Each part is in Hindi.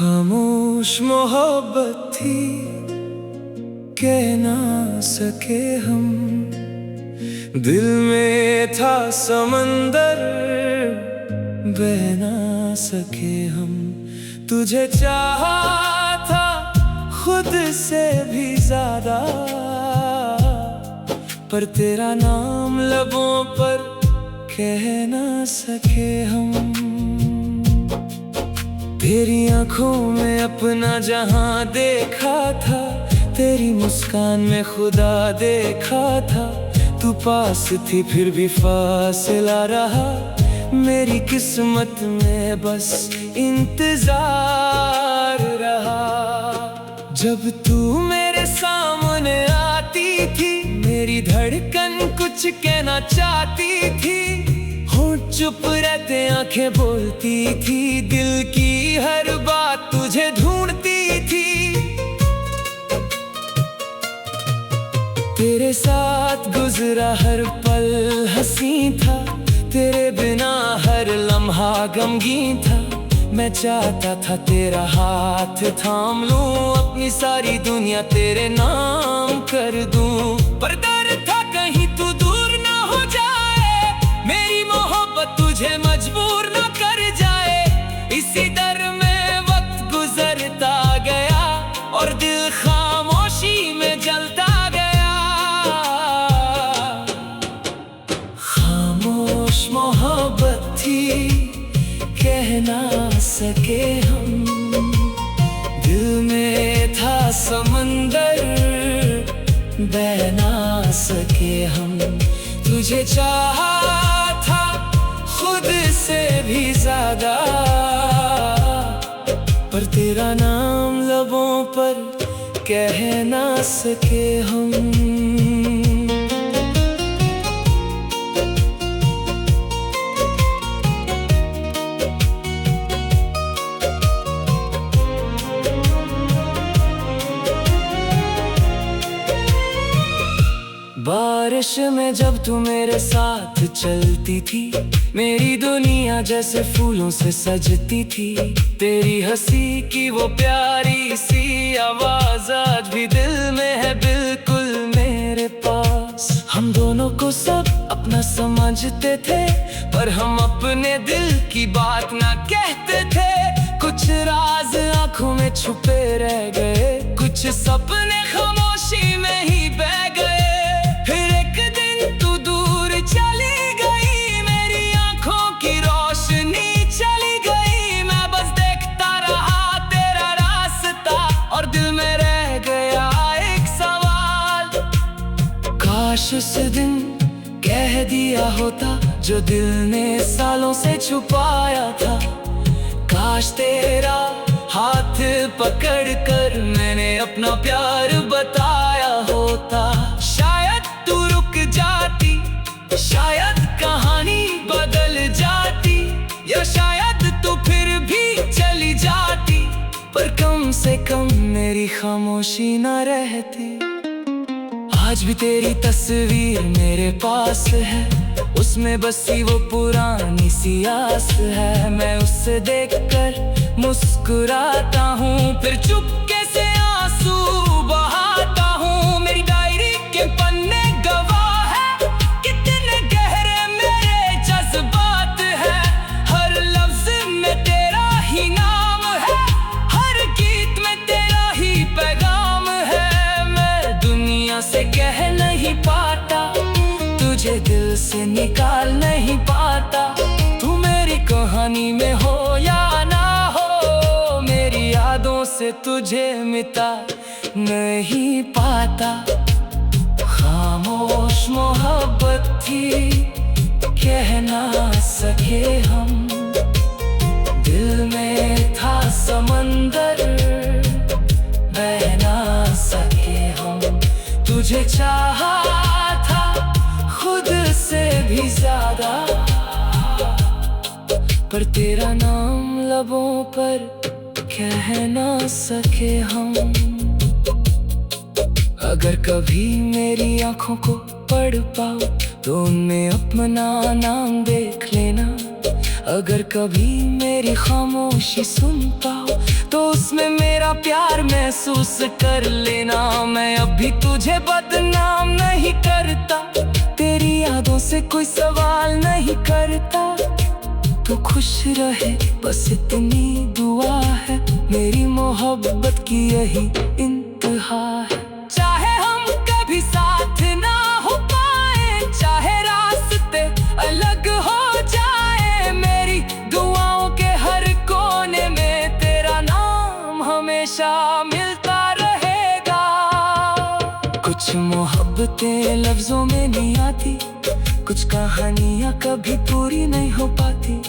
खामोश मोहब्बत थी, कह ना सके हम। दिल में था समंदर, बह ना सके हम। तुझे चाहा था खुद से भी ज्यादा, पर तेरा नाम लबों पर कह ना सके हम। तेरी आंखों में अपना जहां देखा था, तेरी मुस्कान में खुदा देखा था। तू पास थी फिर भी फासला रहा, मेरी किस्मत में बस इंतजार रहा। जब तू मेरे सामने आती थी, मेरी धड़कन कुछ कहना चाहती थी। होंठ चुप रहते आंखें बोलती थी, दिल की हर बात तुझे ढूंढती थी। तेरे साथ गुजरा हर पल हंसी था, तेरे बिना हर लम्हा गमगीन था। मैं चाहता था तेरा हाथ थाम लूं, अपनी सारी दुनिया तेरे नाम कर दूं। पर डर था कहीं तू दूर ना हो जाए, मेरी मोहब्बत तुझे मजबूर ना कर जाए। इसी डर में वक्त गुजरता गया और दिल खामोशी में जलता गया। खामोश मोहब्बत थी, कह ना सके हम। दिल में था समंदर, बह ना सके हम। तुझे चाहा था खुद से भी ज्यादा, पर तेरा नाम लबों पर कह ना सके हम। बारिश में जब तू मेरे साथ चलती थी, मेरी दुनिया जैसे फूलों से सजती थी। तेरी हंसी की वो प्यारी सी आवाज आज भी दिल में है बिल्कुल मेरे पास। हम दोनों को सब अपना समझते थे, पर हम अपने दिल की बात ना कहते थे। कुछ राज आंखों में छुपे रह गए, कुछ सपने खामोशी में ही बह गए। काश उस दिन कह दिया होता जो दिल ने सालों से छुपाया था। काश तेरा हाथ पकड़ कर मैंने अपना प्यार बताया होता। शायद तू रुक जाती, शायद कहानी बदल जाती, या शायद तू फिर भी चली जाती। पर कम से कम मेरी खामोशी ना रहती। आज भी तेरी तस्वीर मेरे पास है, उसमें बसी वो पुरानी सी आस है। मैं उससे देखकर मुस्कुराता हूँ, फिर चुपके से आंसू बहाता हूँ। मेरी डायरी के पन्ने गवाह है, कितने गहरे मेरे जज्बात है। हर लफ्ज में तेरा ही नाम है, हर गीत में तेरा ही पैगाम है। मैं दुनिया से कह नहीं पाता, तुझे दिल से निकाल नहीं पाता। तू मेरी कहानी में हो या ना हो, मेरी यादों से तुझे मिटा नहीं पाता। खामोश मोहब्बत थी, कह ना सके हम। दिल में था समंदर, बह ना सके हम। तुझे चाहा था खुद से भी ज्यादा, पर तेरा नाम लबों पर कह ना सके हम। अगर कभी मेरी आंखों को पढ़ पाओ तो उनमें अपना नाम देख लेना। अगर कभी मेरी खामोशी सुनता हो तो उसमें मेरा प्यार महसूस कर लेना। मैं अभी तुझे बदनाम नहीं करता, तेरी यादों से कोई सवाल नहीं करता। तू खुश रहे बस इतनी दुआ है, मेरी मोहब्बत की यही इंतहा है। चाहे हम कभी साथ ना हो पाए, चाहे रास्ते अलग हो जाए, मेरी दुआओं के हर कोने में तेरा नाम हमेशा मिलता रहेगा। कुछ मोहब्बतें लफ्जों में नहीं आती, कुछ कहानियां कभी पूरी नहीं हो पाती,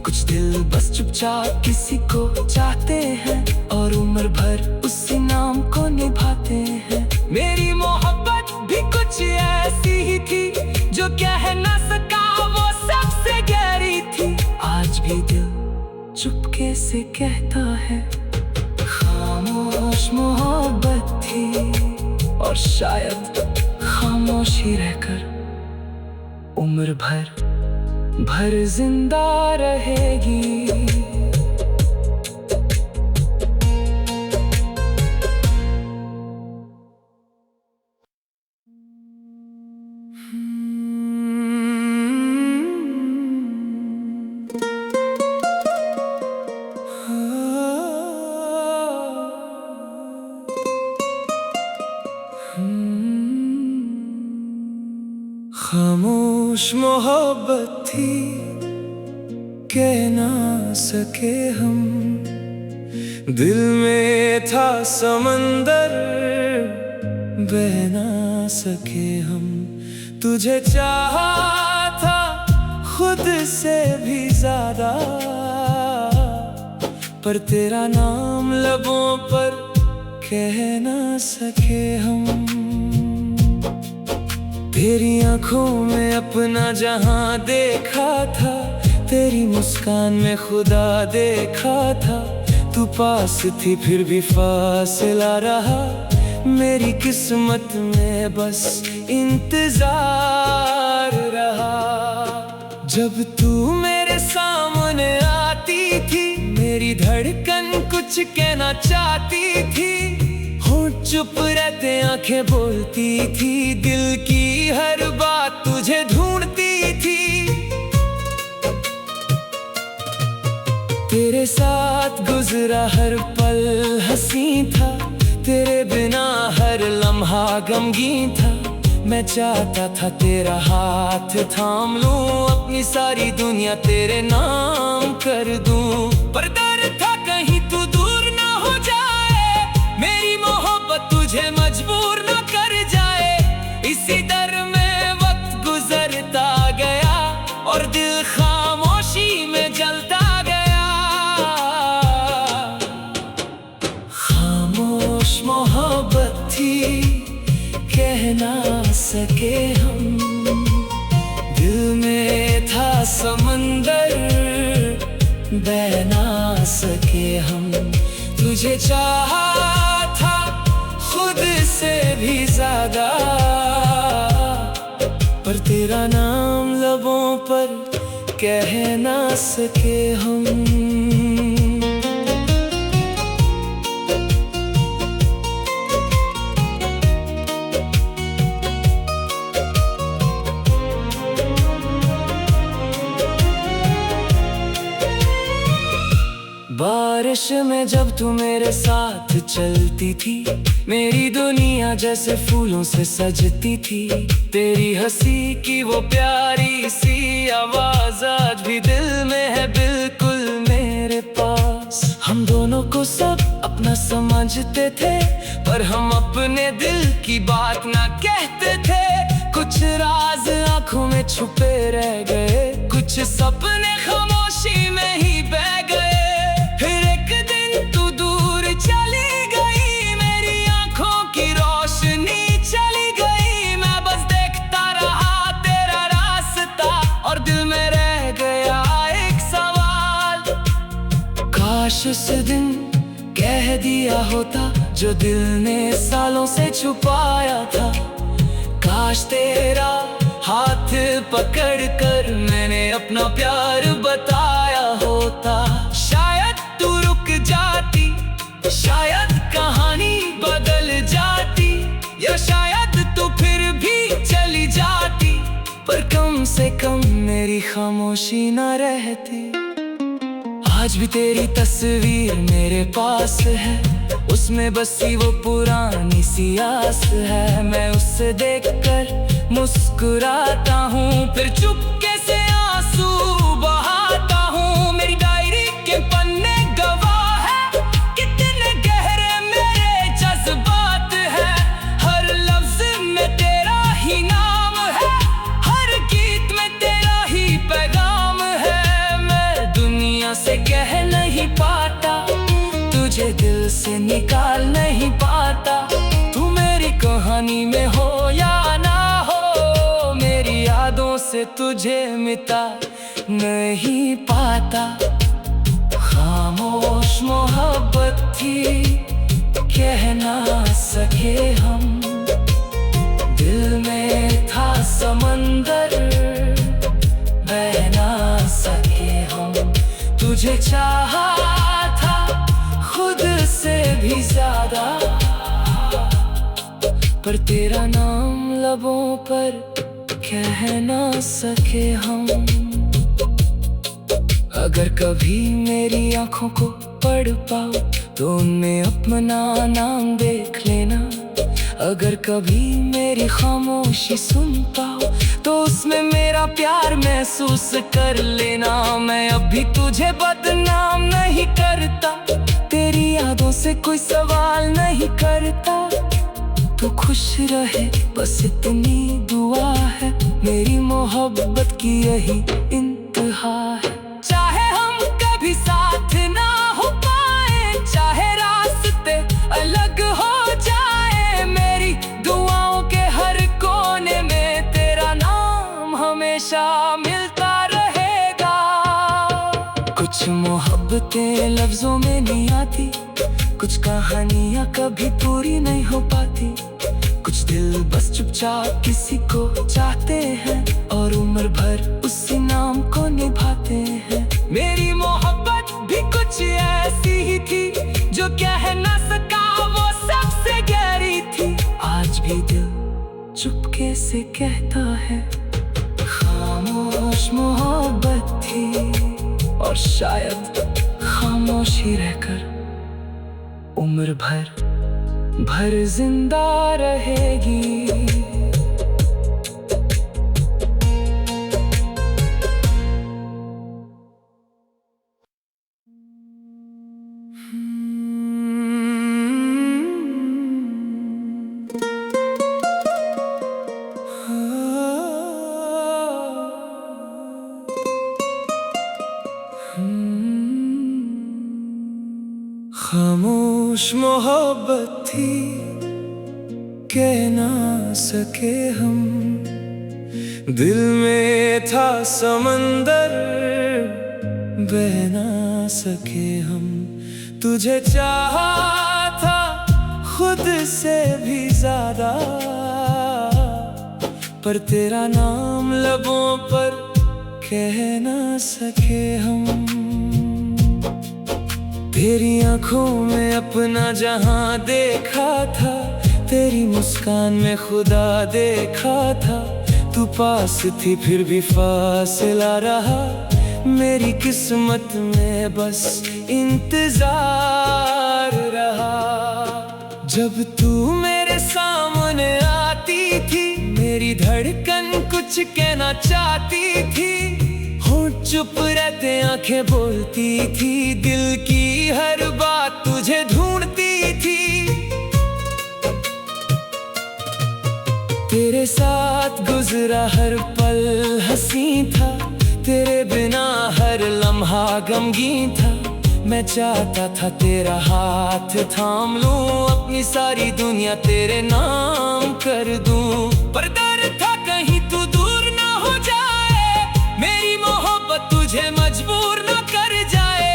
कुछ दिल बस चुपचाप किसी को चाहते हैं और उम्र भर उसी नाम को निभाते हैं। मेरी मोहब्बत भी कुछ ऐसी ही थी, जो कह ना सका वो सबसे गहरी थी। आज भी दिल चुपके से कहता है, खामोश मोहब्बत थी और शायद खामोशी रहकर उम्र भर जिंदा रहेगी। खामोश मोहब्बत थी, कह ना सके हम, दिल में था समंदर, बह ना सके हम। तुझे चाहा था खुद से भी ज्यादा, पर तेरा नाम लबों पर कह ना सके हम। तेरी आंखों में अपना जहां देखा था, तेरी मुस्कान में खुदा देखा था। तू पास थी फिर भी फासला रहा, मेरी किस्मत में बस इंतजार रहा। जब तू मेरे सामने आती थी, मेरी धड़कन कुछ कहना चाहती थी। होंठ चुप रहते आंखें बोलती थी, दिल की हर बात तुझे ढूंढती थी। तेरे साथ गुजरा हर पल हंसी था, तेरे बिना हर लम्हा गमगीन था। मैं चाहता था तेरा हाथ थाम लूं, अपनी सारी दुनिया तेरे नाम कर दूं। पर डर था कहीं तू दूर ना हो जाए, मेरी मोहब्बत तुझे मजबूर ना कर जाए। इसी डर में वक्त गुजरता गया और दिल खामोशी में जलता गया। खामोश मोहब्बत थी, कह ना सके हम, दिल में था समंदर, बह ना सके हम। तुझे चाहा था खुद से भी ज्यादा, पर तेरा नाम लबों पर कह ना सके हम। बारिश में जब तू मेरे साथ चलती थी, मेरी दुनिया जैसे फूलों से सजती थी। तेरी हंसी की वो प्यारी सी आवाज आज भी दिल में है बिल्कुल मेरे पास। हम दोनों को सब अपना समझते थे, पर हम अपने दिल की बात ना कहते थे। कुछ राज आंखों में छुपे रह गए, कुछ सपने खामोशी में ही बह गए। चली गई मेरी आंखों की रोशनी चली गई, मैं बस देखता रहा तेरा रास्ता और दिल में रह गया एक सवाल। काश उस दिन कह दिया होता जो दिल ने सालों से छुपाया था। काश तेरा हाथ पकड़ कर मैंने अपना प्यार बताया। होता, शायद तू रुक जाती, शायद कहानी बदल जाती, या शायद तू फिर भी चली जाती। पर कम से कम मेरी खामोशी न रहती। आज भी तेरी तस्वीर मेरे पास है, उसमें बसी वो पुरानी सी आस है। मैं उससे देखकर मुस्कुराता हूँ, फिर चुपके से आंसू बहाता हूँ। मेरी डायरी के पन्ने गवाह है, कितने गहरे मेरे जज्बात है। हर लफ्ज में तेरा ही नाम है, हर गीत में तेरा ही पैगाम है। मैं दुनिया से कह नहीं पाता, तुझे दिल से निकाल नहीं पाता। तू मेरी कहानी में हो या ना हो, मेरी यादों से तुझे मिटा नहीं पाता। खामोश मोहब्बत थी, कह ना सके हम। दिल में था समंदर, बह ना सके हम। तुझे चाहा था खुद से भी ज्यादा, पर तेरा नाम लबों पर कह ना सके हम। अगर कभी मेरी आंखों को पढ़ पाओ तो उनमें अपना नाम देख लेना। अगर कभी मेरी खामोशी सुन पाओ तो उसमें मेरा प्यार महसूस कर लेना। मैं अभी तुझे बदनाम नहीं करता, तेरी यादों से कोई सवाल नहीं करता। तू खुश रहे बस इतनी दुआ है, मेरी मोहब्बत की यही इंतहा है। चाहे हम कभी साथ ना हो पाए, चाहे रास्ते अलग हो जाए, मेरी दुआओं के हर कोने में तेरा नाम हमेशा मिलता रहेगा। कुछ मोहब्बतें लफ्जों में नहीं आती, कुछ कहानियां कभी पूरी नहीं हो पाती। कुछ दिल बस चुपचाप किसी को चाहते हैं और उम्र भर उसी नाम को निभाते हैं। मेरी मोहब्बत भी कुछ ऐसी ही थी, जो कह ना सका वो सबसे गहरी थी। आज भी दिल चुपके से कहता है, खामोश मोहब्बत थी, और शायद खामोश ही रहकर उम्र भर जिंदा रहेगी। खामोश मोहब्बत थी, कह ना सके हम। दिल में था समंदर, बह ना सके हम। तुझे चाहा था खुद से भी ज्यादा, पर तेरा नाम लबों पर कह ना सके हम। तेरी आंखों में अपना जहां देखा था, तेरी मुस्कान में खुदा देखा था। तू पास थी फिर भी फासला रहा, मेरी किस्मत में बस इंतजार रहा। जब तू मेरे सामने आती थी, मेरी धड़कन कुछ कहना चाहती थी। होंठ चुप रहते आंखें बोलती थी, दिल की हर बात तुझे ढूंढती थी। तेरे साथ गुजरा हर पल हंसी था, तेरे बिना हर लम्हा गमगीन था। मैं चाहता था तेरा हाथ थाम लूं, अपनी सारी दुनिया तेरे नाम कर दूं। पर डर था कहीं तू दूर ना हो जाए, मेरी मोहब्बत तुझे मजबूर ना कर जाए।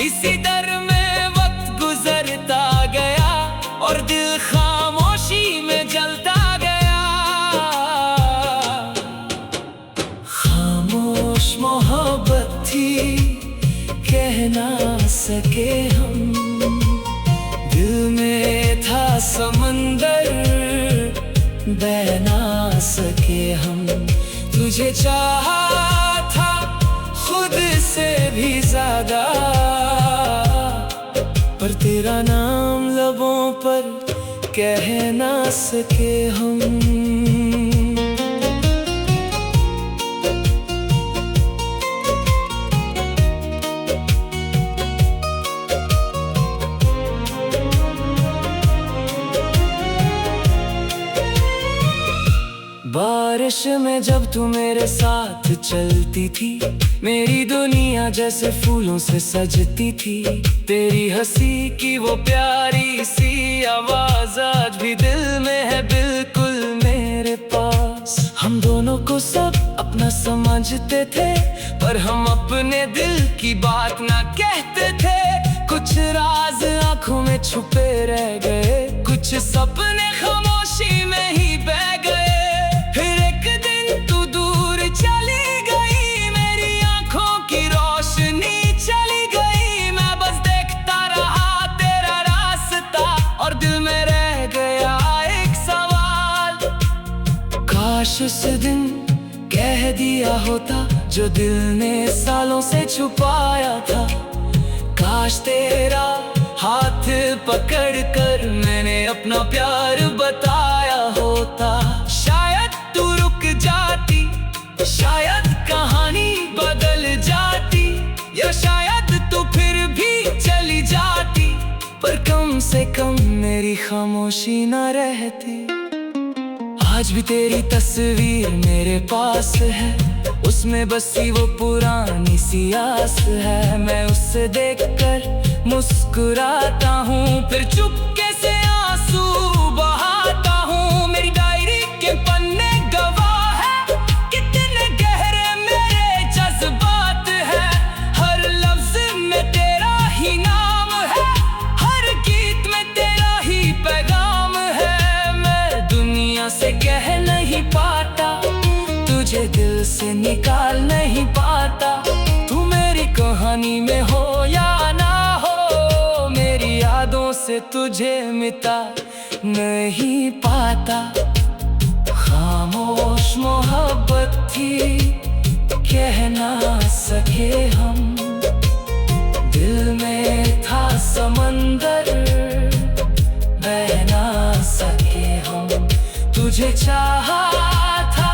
इसी डर में वक्त गुजरता गया और दिल खामोशी में जलता गया। खामोश मोहब्बत थी, ना सके हम। दिल में था समंदर, बह ना सके हम। तुझे चाहा था खुद से भी ज्यादा, पर तेरा नाम लबों पर कह ना सके हम। बारिश में जब तू मेरे साथ चलती थी, मेरी दुनिया जैसे फूलों से सजती थी। तेरी हंसी की वो प्यारी सी आवाज आज भी दिल में है बिल्कुल मेरे पास। हम दोनों को सब अपना समझते थे, पर हम अपने दिल की बात ना कहते थे। कुछ राज आंखों में छुपे रह गए, कुछ सपने खामोशी में ही बह गए। काश उस दिन कह दिया होता जो दिल ने सालों से छुपाया था। काश तेरा हाथ पकड़ कर मैंने अपना प्यार बताया होता। शायद तू रुक जाती, शायद कहानी बदल जाती, या शायद तू फिर भी चली जाती। पर कम से कम मेरी खामोशी ना रहती। आज भी तेरी तस्वीर मेरे पास है, उसमें बसी वो पुरानी सी आस है। मैं उससे देखकर मुस्कुराता हूँ, फिर चुपके से आंसू बहाता हूँ। मेरी डायरी के पन्ने गवाह है कितने गहरे मेरे जज्बात है। हर लफ्ज में तेरा ही नाम है, हर गीत में तेरा ही पैगाम है। मैं दुनिया से कह नहीं पाता, तुझे दिल से निकाल नहीं पाता। तू मेरी कहानी में हो या ना हो, मेरी यादों से तुझे मिटा नहीं पाता। खामोश मोहब्बत थी, कह ना सके हम। दिल में था समंदर, बह ना सके हम। तुझे चाहा था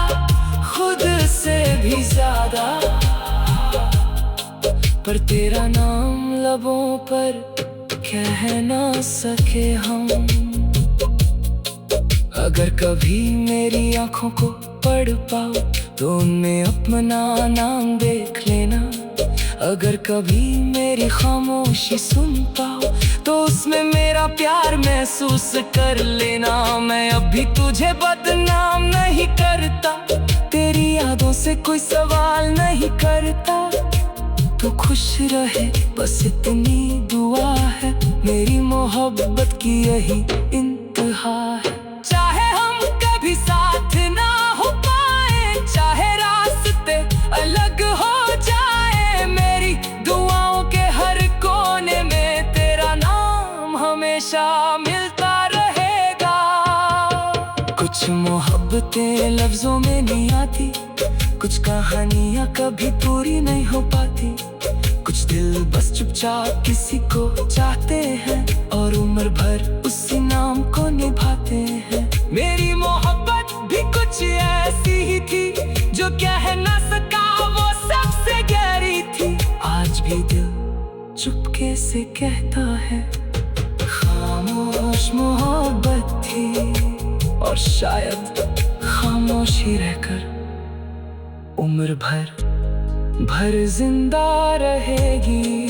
खुद से भी ज्यादा, पर तेरा नाम लबों पर कह ना सके हम। अगर कभी मेरी आंखों को पढ़ पाओ तो उनमें अपना नाम देख लेना। अगर कभी मेरी खामोशी सुन पाओ तो उसमें मेरा प्यार महसूस कर लेना। मैं अभी तुझे बदनाम नहीं करता, तेरी यादों से कोई सवाल नहीं करता। तू खुश रहे बस इतनी दुआ है, मेरी मोहब्बत की यही इंतहा है। चाहे हम कभी साथ ना हो पाए, चाहे रास्ते अलग हो जाए, मेरी दुआओं के हर कोने में तेरा नाम हमेशा मिलता रहेगा। कुछ मोहब्बतें लफ्जों में नहीं आती, कुछ कहानियां कभी पूरी नहीं हो पाती। कुछ दिल बस चुपचाप किसी को चाहते हैं और उम्र भर उसी नाम को निभाते हैं। मेरी मोहब्बत भी कुछ ऐसी ही थी, जो कह ना सका वो सबसे गहरी थी। आज भी दिल चुपके से कहता है, खामोश मोहब्बत थी और शायद खामोशी रहकर उम्र भर जिंदा रहेगी।